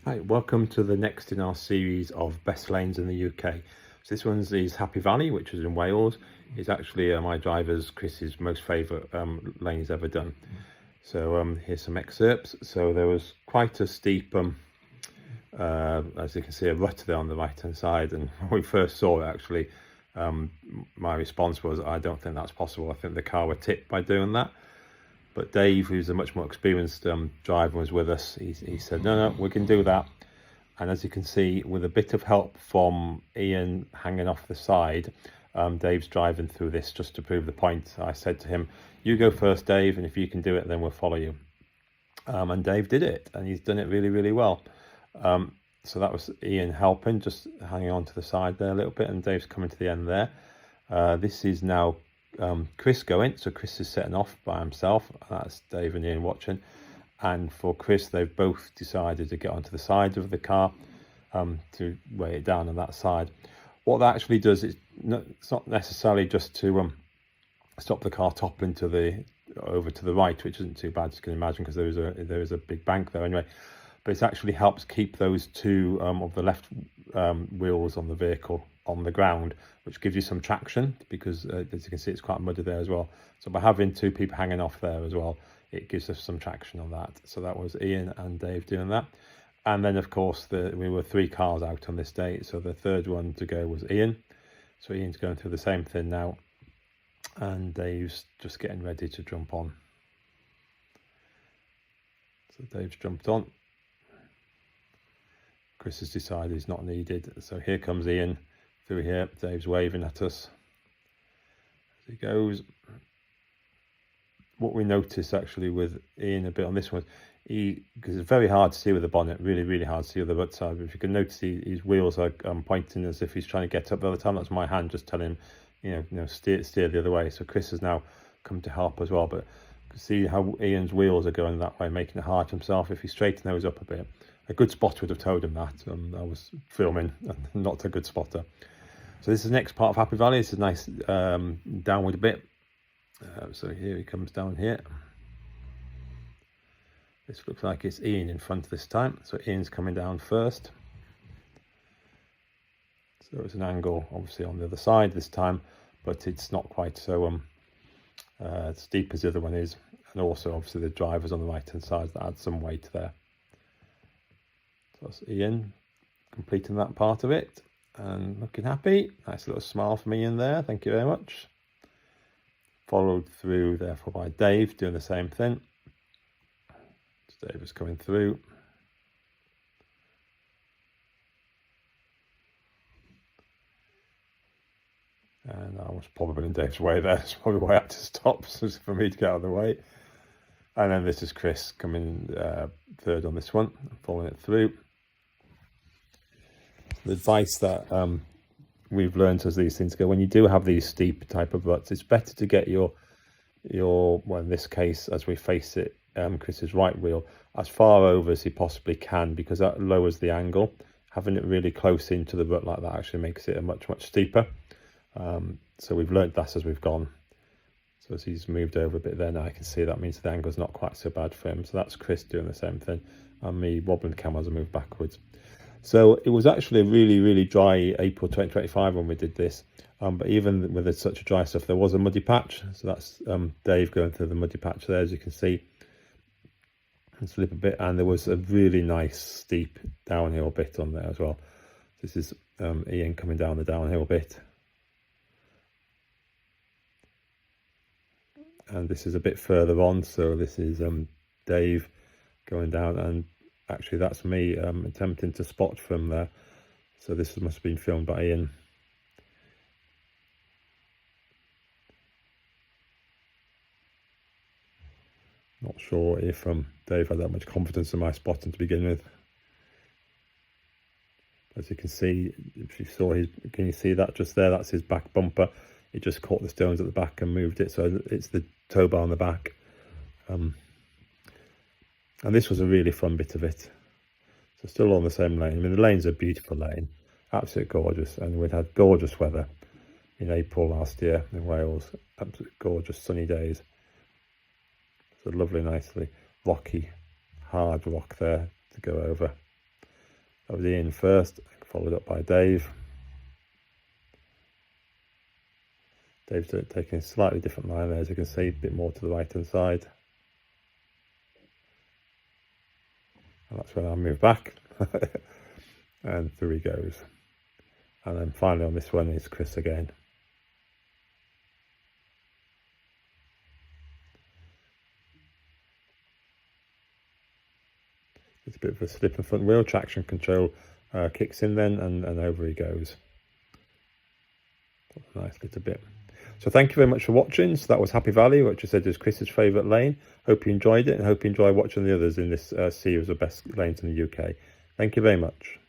Hi, welcome to the next in our series of best lanes in the UK. So this one's is Happy Valley, which is in Wales. It's actually my driver's Chris's most favourite lane he's ever done. So here's some excerpts. So there was quite a steep, as you can see, a rut there on the right hand side. And when we first saw it, actually, my response was, I don't think that's possible. I think the car would tip by doing that. But Dave, who's a much more experienced driver, was with us. He said, no, we can do that. And as you can see, with a bit of help from Ian hanging off the side, Dave's driving through this just to prove the point. I said to him, you go first, Dave, and if you can do it, then we'll follow you. And Dave did it, and he's done it really, really well. So that was Ian helping, just hanging on to the side there a little bit, and Dave's coming to the end there. This is now Chris going, so Chris is setting off by himself. That's Dave and Ian watching. And for Chris, they've both decided to get onto the side of the car to weigh it down on that side. What that actually does is it's not necessarily just to stop the car toppling over to the right, which isn't too bad, as you can imagine, because there is a big bank there anyway. But it actually helps keep those two of the left wheels on the vehicle on the ground, which gives you some traction, because as you can see, it's quite muddy there as well. So by having two people hanging off there as well, it gives us some traction on that. So that was Ian and Dave doing that. And then of course we were 3 cars out on this day, so the third one to go was Ian. So Ian's going through the same thing now, and Dave's just getting ready to jump on. So Dave's jumped on. Chris has decided he's not needed, so here comes Ian through here. Dave's waving at us as he goes. What we noticed actually with Ian a bit on this one, because it's very hard to see with the bonnet, really hard to see with the butt side. But if you can notice, his wheels are pointing as if he's trying to get up. The other time, that's my hand just telling him, steer the other way. So Chris has now come to help as well. But you can see how Ian's wheels are going that way, making it hard for himself. If he straightened those up a bit, a good spotter would have told him that. I was filming, not a good spotter. So this is the next part of Happy Valley. It's a nice downward bit. So here he comes down here. This looks like it's Ian in front this time. So Ian's coming down first. So it's an angle obviously on the other side this time, but it's not quite so steep as the other one is. And also obviously the driver's on the right hand side, that adds some weight there. So that's Ian completing that part of it and looking happy. Nice little smile from Ian there, thank you very much. Followed through therefore by Dave doing the same thing. So Dave is coming through. And I was probably in Dave's way there. That's probably why I had to stop, so for me to get out of the way. And then this is Chris coming third on this one, following it through. The advice that we've learned as these things go, when you do have these steep type of ruts, it's better to get your well, in this case, as we face it, Chris's right wheel as far over as he possibly can, because that lowers the angle. Having it really close into the rut like that actually makes it a much steeper. So we've learned that as we've gone. So as he's moved over a bit there now, I can see that means the angle's not quite so bad for him. So that's Chris doing the same thing, and me wobbling the camera as I move backwards. So it was actually a really dry April 2025 when we did this. But even with such a dry stuff, there was a muddy patch. So that's Dave going through the muddy patch there, as you can see. And slip a bit, and there was a really nice steep downhill bit on there as well. This is Ian coming down the downhill bit. And this is a bit further on, so this is Dave going down, and actually that's me attempting to spot from there. So this must have been filmed by Ian. Not sure if Dave had that much confidence in my spotting to begin with. As you can see, if you saw can you see that just there? That's his back bumper. It just caught the stones at the back and moved it. So it's the tow bar on the back. And this was a really fun bit of it. So still on the same lane. I mean, the lane's a beautiful lane, absolutely gorgeous, and we'd had gorgeous weather in April last year in Wales. Absolutely gorgeous sunny days. So lovely, nicely rocky, hard rock there to go over. That was Ian first, followed up by Dave. Dave's taking a slightly different line there, as you can see, a bit more to the right hand side. And that's when I move back. And through he goes. And then finally on this one is Chris again. It's a bit of a slip and front wheel, traction control kicks in then, and over he goes. Nice little bit. So thank you very much for watching. So that was Happy Valley, which I said is Chris's favourite lane. Hope you enjoyed it, and hope you enjoy watching the others in this series of best lanes in the UK. Thank you very much.